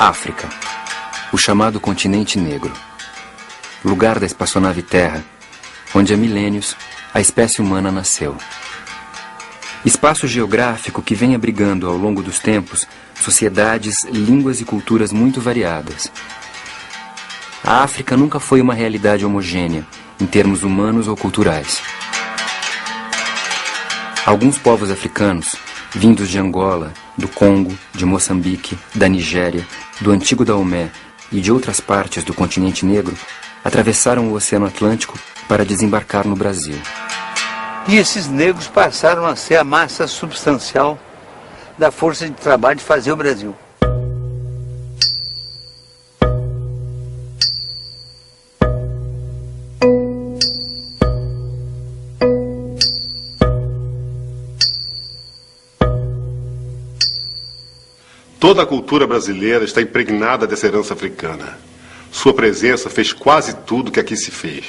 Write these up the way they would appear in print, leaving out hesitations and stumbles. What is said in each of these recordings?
África, o chamado continente negro, lugar da espaçonave Terra, onde há milênios a espécie humana nasceu. Espaço geográfico que vem abrigando ao longo dos tempos sociedades, línguas e culturas muito variadas. A África nunca foi uma realidade homogênea, em termos humanos ou culturais. Alguns povos africanos, vindos de Angola, do Congo, de Moçambique, da Nigéria, do antigo Daomé e de outras partes do continente negro, atravessaram o Oceano Atlântico para desembarcar no Brasil. E esses negros passaram a ser a massa substancial da força de trabalho de fazer o Brasil. Toda a cultura brasileira está impregnada dessa herança africana. Sua presença fez quase tudo que aqui se fez.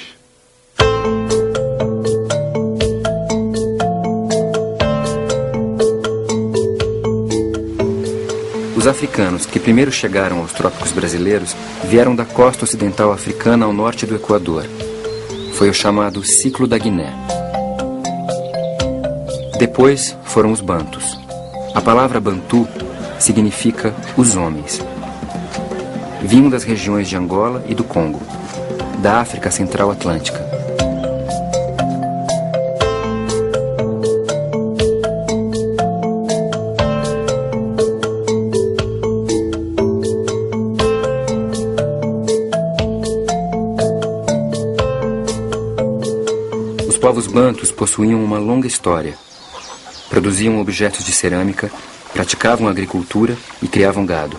Os africanos que primeiro chegaram aos trópicos brasileiros vieram da costa ocidental africana ao norte do Equador. Foi o chamado Ciclo da Guiné. Depois foram os bantus. A palavra bantu significa os homens. Vinham das regiões de Angola e do Congo, da África Central Atlântica. Os povos bantus possuíam uma longa história. Produziam objetos de cerâmica, praticavam agricultura e criavam gado.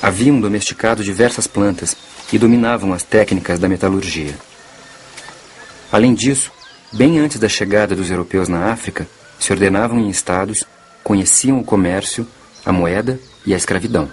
Haviam domesticado diversas plantas e dominavam as técnicas da metalurgia. Além disso, bem antes da chegada dos europeus na África, se ordenavam em estados, conheciam o comércio, a moeda e a escravidão.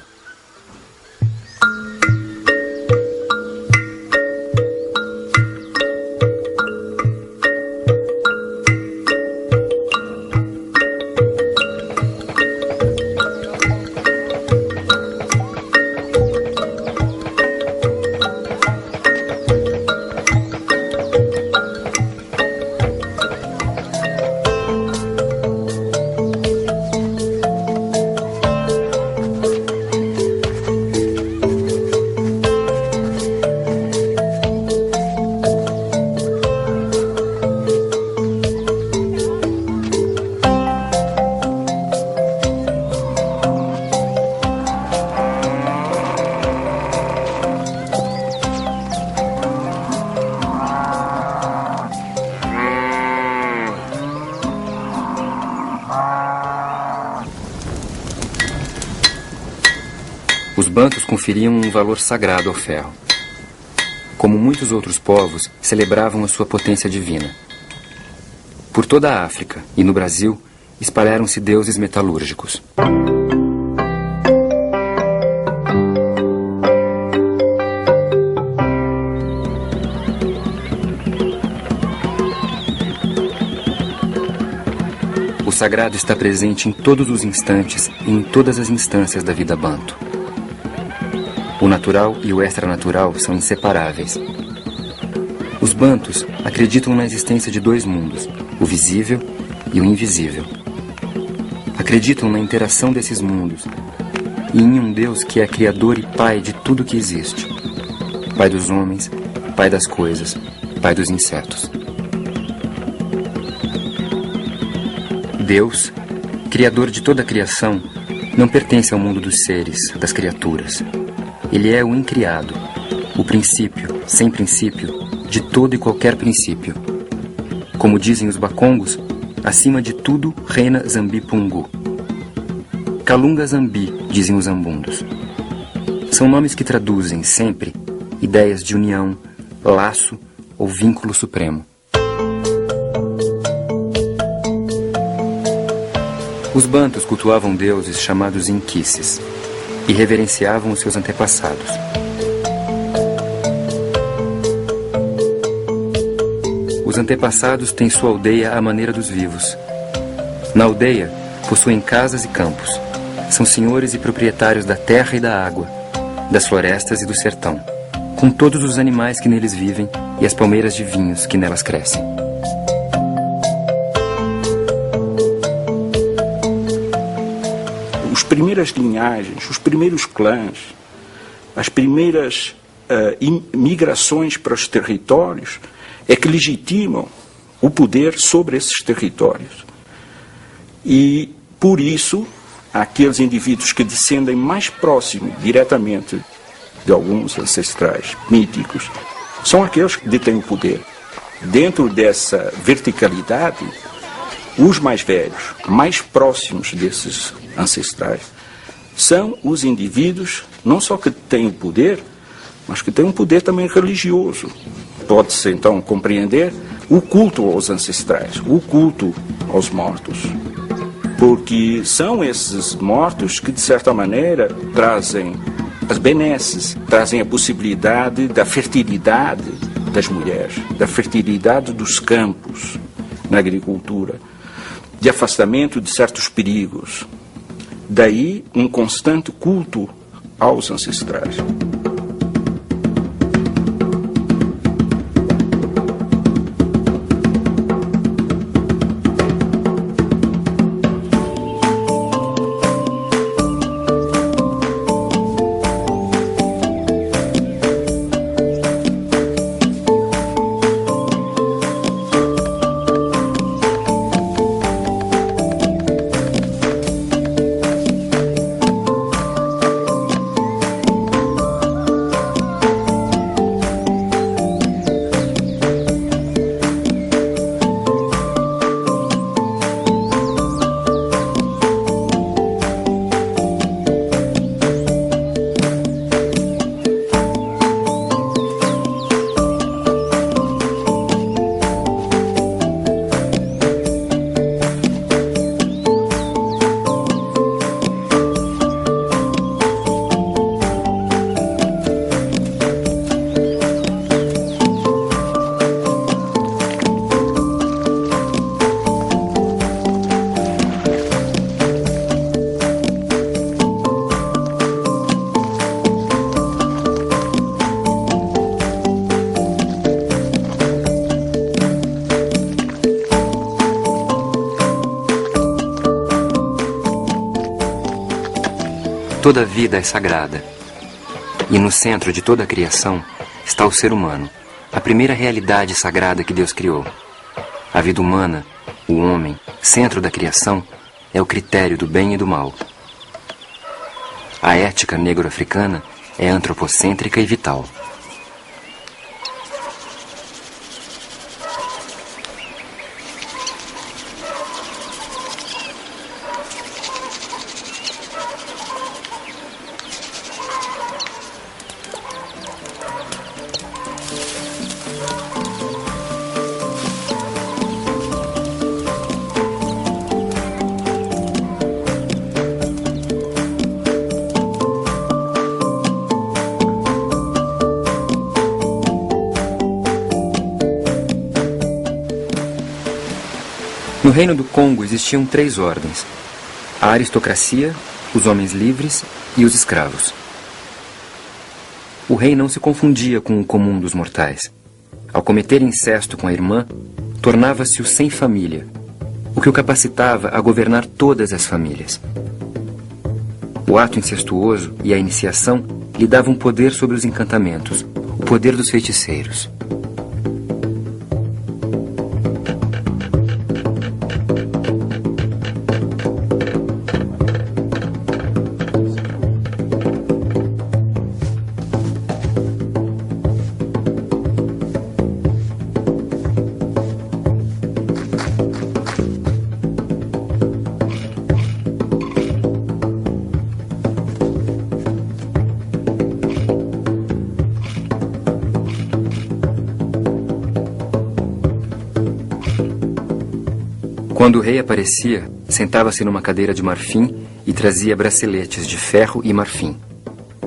Os bantus conferiam um valor sagrado ao ferro. Como muitos outros povos, celebravam a sua potência divina. Por toda a África e no Brasil, espalharam-se deuses metalúrgicos. O sagrado está presente em todos os instantes e em todas as instâncias da vida banto. O natural e o extranatural são inseparáveis. Os bantus acreditam na existência de dois mundos, o visível e o invisível. Acreditam na interação desses mundos e em um Deus que é criador e pai de tudo que existe. Pai dos homens, pai das coisas, pai dos insetos. Deus, criador de toda a criação, não pertence ao mundo dos seres, das criaturas. Ele é o incriado, o princípio, sem princípio, de todo e qualquer princípio. Como dizem os Bakongos, acima de tudo reina Zambi Pungu. Kalunga Zambi, dizem os Ambundos. São nomes que traduzem, sempre, ideias de união, laço ou vínculo supremo. Os Bantus cultuavam deuses chamados Inquices e reverenciavam os seus antepassados. Os antepassados têm sua aldeia à maneira dos vivos. Na aldeia, possuem casas e campos. São senhores e proprietários da terra e da água, das florestas e do sertão, com todos os animais que neles vivem e as palmeiras de vinhos que nelas crescem. As primeiras linhagens, os primeiros clãs, as primeiras migrações para os territórios é que legitimam o poder sobre esses territórios. E, por isso, aqueles indivíduos que descendem mais próximo, diretamente, de alguns ancestrais míticos, são aqueles que detêm o poder. Dentro dessa verticalidade, os mais velhos, mais próximos desses ancestrais, são os indivíduos não só que têm o poder, mas que têm um poder também religioso. Pode-se então compreender o culto aos ancestrais, o culto aos mortos. Porque são esses mortos que, de certa maneira, trazem as benesses, trazem a possibilidade da fertilidade das mulheres, da fertilidade dos campos na agricultura, de afastamento de certos perigos. Daí um constante culto aos ancestrais. Toda vida é sagrada. E no centro de toda a criação está o ser humano, a primeira realidade sagrada que Deus criou. A vida humana, o homem, centro da criação, é o critério do bem e do mal. A ética negro-africana é antropocêntrica e vital. No reino do Congo existiam 3 ordens: a aristocracia, os homens livres e os escravos. O rei não se confundia com o comum dos mortais. Ao cometer incesto com a irmã, tornava-se o sem família, o que o capacitava a governar todas as famílias. O ato incestuoso e a iniciação lhe davam poder sobre os encantamentos, o poder dos feiticeiros. Quando o rei aparecia, sentava-se numa cadeira de marfim e trazia braceletes de ferro e marfim.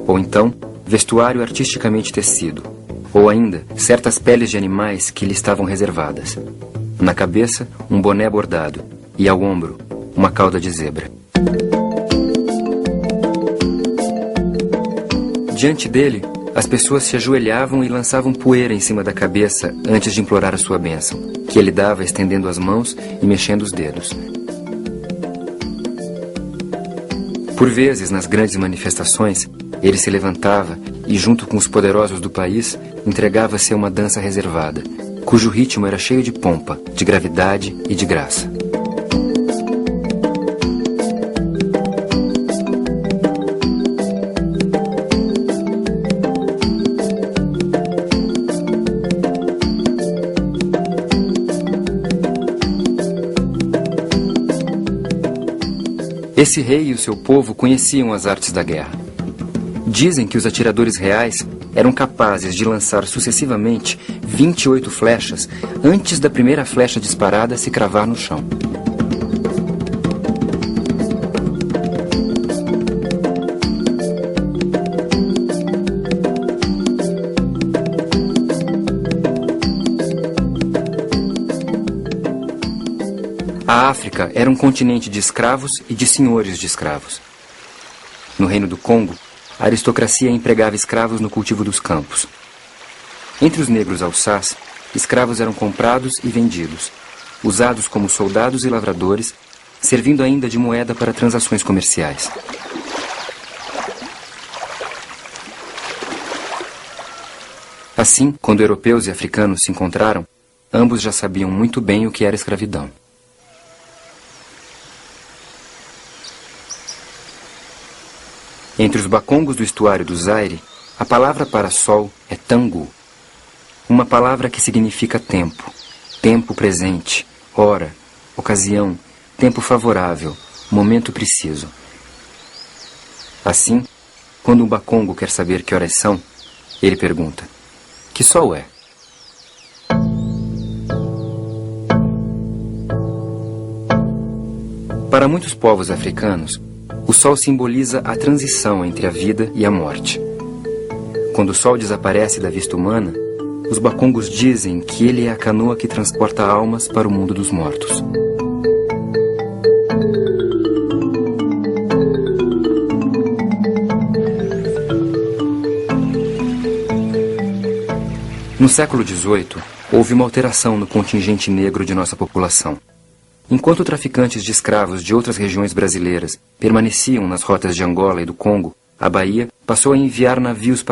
Ou então, vestuário artisticamente tecido. Ou ainda, certas peles de animais que lhe estavam reservadas. Na cabeça, um boné bordado. E ao ombro, uma cauda de zebra. Diante dele, as pessoas se ajoelhavam e lançavam poeira em cima da cabeça antes de implorar a sua bênção, que ele dava estendendo as mãos e mexendo os dedos. Por vezes, nas grandes manifestações, ele se levantava e, junto com os poderosos do país, entregava-se a uma dança reservada, cujo ritmo era cheio de pompa, de gravidade e de graça. Esse rei e o seu povo conheciam as artes da guerra. Dizem que os atiradores reais eram capazes de lançar sucessivamente 28 flechas antes da primeira flecha disparada se cravar no chão. A África era um continente de escravos e de senhores de escravos. No Reino do Congo, a aristocracia empregava escravos no cultivo dos campos. Entre os negros alçás, escravos eram comprados e vendidos, usados como soldados e lavradores, servindo ainda de moeda para transações comerciais. Assim, quando europeus e africanos se encontraram, ambos já sabiam muito bem o que era escravidão. Entre os bacongos do estuário do Zaire, a palavra para sol é tangu, uma palavra que significa tempo, tempo presente, hora, ocasião, tempo favorável, momento preciso. Assim, quando um bacongo quer saber que horas são, ele pergunta: que sol é? Para muitos povos africanos, o sol simboliza a transição entre a vida e a morte. Quando o sol desaparece da vista humana, os bacongos dizem que ele é a canoa que transporta almas para o mundo dos mortos. No século XVIII, houve uma alteração no contingente negro de nossa população. Enquanto traficantes de escravos de outras regiões brasileiras permaneciam nas rotas de Angola e do Congo, a Bahia passou a enviar navios para